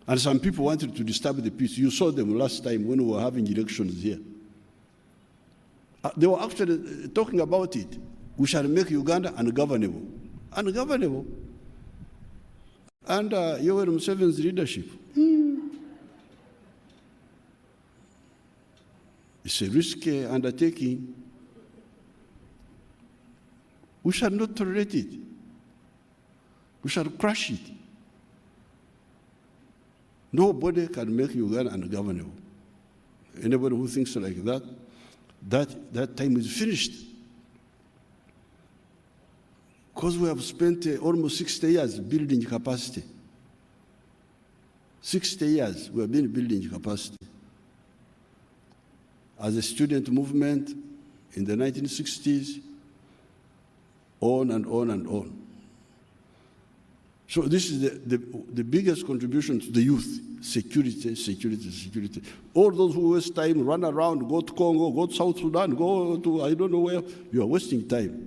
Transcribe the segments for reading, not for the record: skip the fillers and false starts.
And some people wanted to disturb the peace. You saw them last time when we were having elections here. They were actually talking about it. We shall make Uganda ungovernable. Ungovernable. Under Yoweri Museveni's leadership. It's a risky undertaking. We shall not tolerate it. We shall crush it. Nobody can make Uganda ungovernable. Anybody who thinks like that, that time is finished. Because we have spent almost 60 years building capacity. 60 years we have been building capacity. As a student movement in the 1960s, on and on and on. So this is the biggest contribution to the youth. Security, security, security. All those who waste time, run around, go to Congo, go to South Sudan, go to I don't know where, you are wasting time.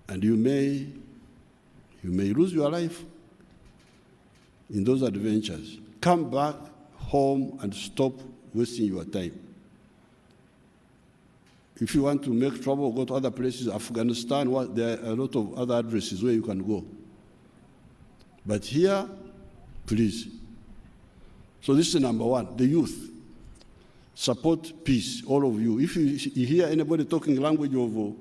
And you may lose your life in those adventures. Come back home and stop wasting your time. If you want to make trouble, go to other places. Afghanistan, there are a lot of other addresses where you can go. But here, please. So this is number one, the youth. Support peace, all of you. If you hear anybody talking language of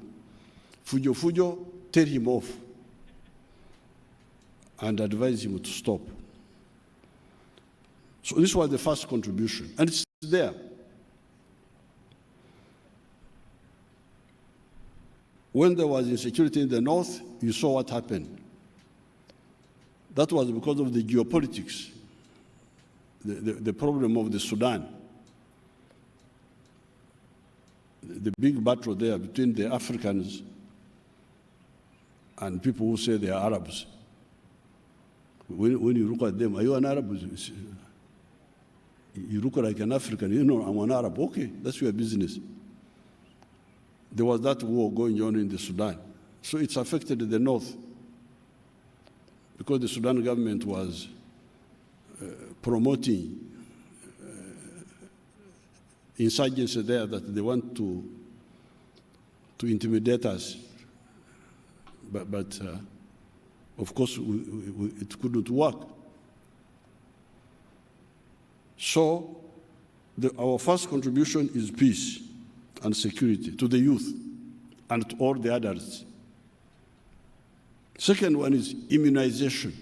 fujo fujo, tell him off and advise him to stop. So this was the first contribution, and it's there. When there was insecurity in the north, you saw what happened. That was because of the geopolitics, the problem of the Sudan. The big battle there between the Africans and people who say they are Arabs. When you look at them, are you an Arab? You look like an African, you know, I'm an Arab. Okay, that's your business. There was that war going on in the Sudan. So it's affected the north because the Sudan government was promoting insurgency there that they want to intimidate us. But of course, it couldn't work. So our first contribution is peace and security to the youth and to all the adults. Second one is immunization.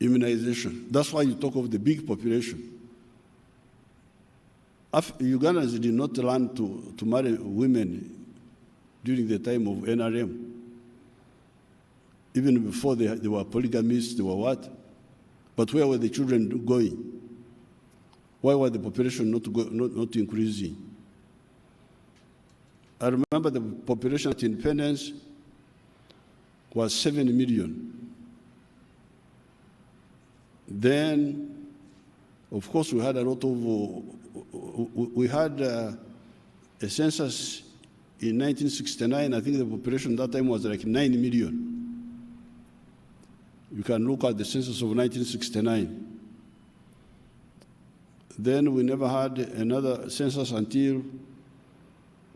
Immunization. That's why you talk of the big population. Ugandans did not learn to marry women during the time of NRM. Even before they were polygamists, they were what? But where were the children going? Why was the population not increasing? I remember the population at independence was 7 million. Then, of course, we had a lot of, we had a census in 1969. I think the population at that time was like 9 million. You can look at the census of 1969. Then we never had another census until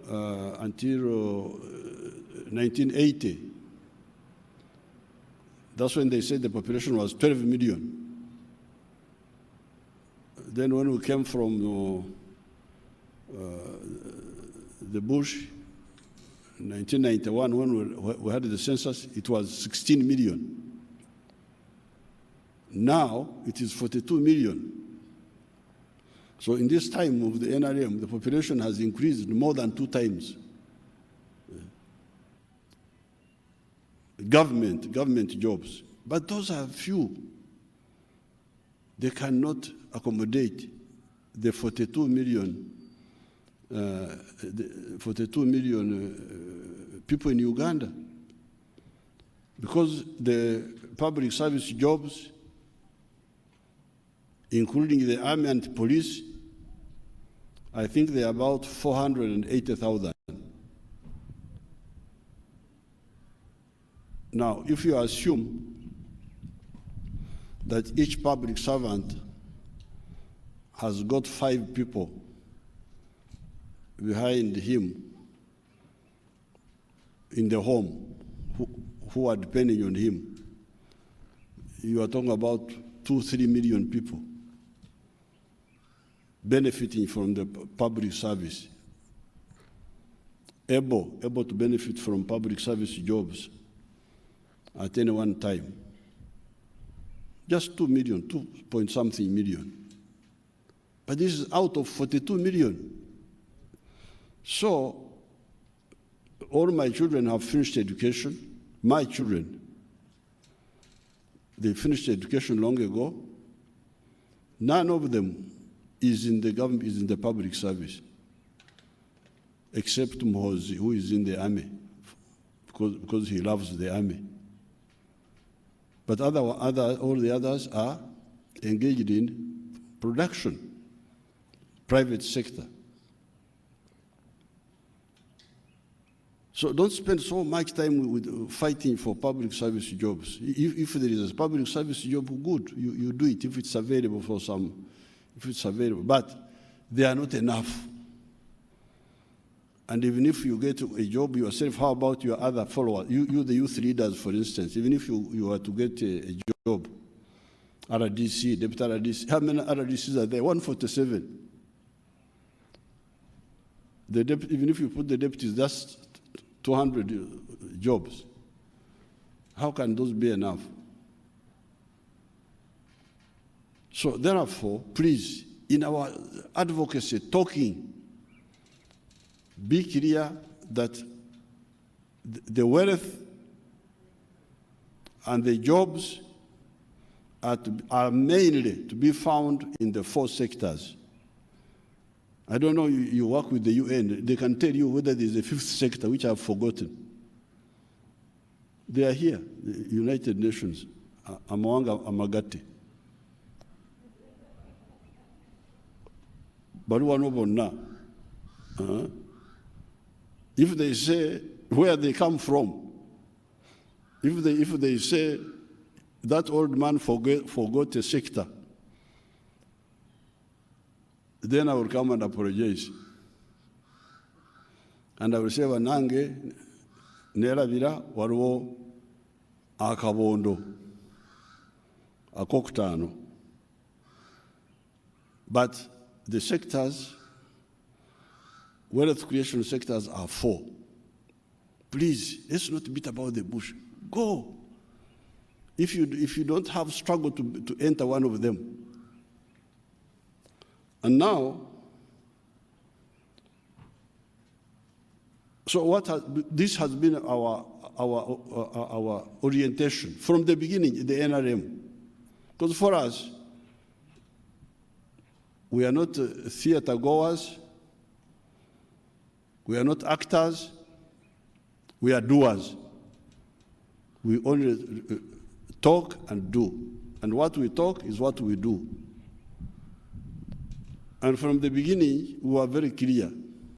1980. That's when they said the population was 12 million. Then when we came from the Bush, in 1991, when we had the census, it was 16 million. Now it is 42 million. So in this time of the NRM, the population has increased more than 2 times. Government jobs. But those are few. They cannot accommodate the 42 million people in Uganda. Because the public service jobs, including the army and police, I think they're about 480,000. Now, if you assume that each public servant has got 5 people behind him in the home who are depending on him. You are talking about 2-3 million people benefiting from the public service, able to benefit from public service jobs at any one time. Just 2 million, 2-point-something million. But this is out of 42 million. So, all my children have finished education. My children, they finished education long ago. None of them is in the government, is in the public service, except Mohozi, who is in the army, because he loves the army. But all the others are engaged in production, private sector. So don't spend so much time with fighting for public service jobs. If there is a public service job, good, you do it if it's available for some, if it's available. But they are not enough. And even if you get a job yourself, how about your other followers? You the youth leaders, for instance, even if you are to get a job, RDC, Deputy RDC, how many RDCs are there? 147. Even if you put the deputies, that's 200 jobs. How can those be enough? So therefore, please, in our advocacy, talking, be clear that the wealth and the jobs are mainly to be found in the 4 sectors. I don't know, you work with the UN, they can tell you whether there's a 5th sector, which I've forgotten. They are here, the United Nations, Amawanga Amagati. If they say where they come from, if they say that old man forgot a sector, then I will come and apologize. And I will say, Wanange, nerabira waliwo akabondo, akokutano. But the sectors, wealth creation sectors are 4. Please, let's not beat about the bush. Go. If you don't have struggle to enter one of them. And now, so this has been our orientation from the beginning, the NRM. Because for us, we are not theater goers, we are not actors, we are doers. We only talk and do. And what we talk is what we do. And from the beginning, we were very clear.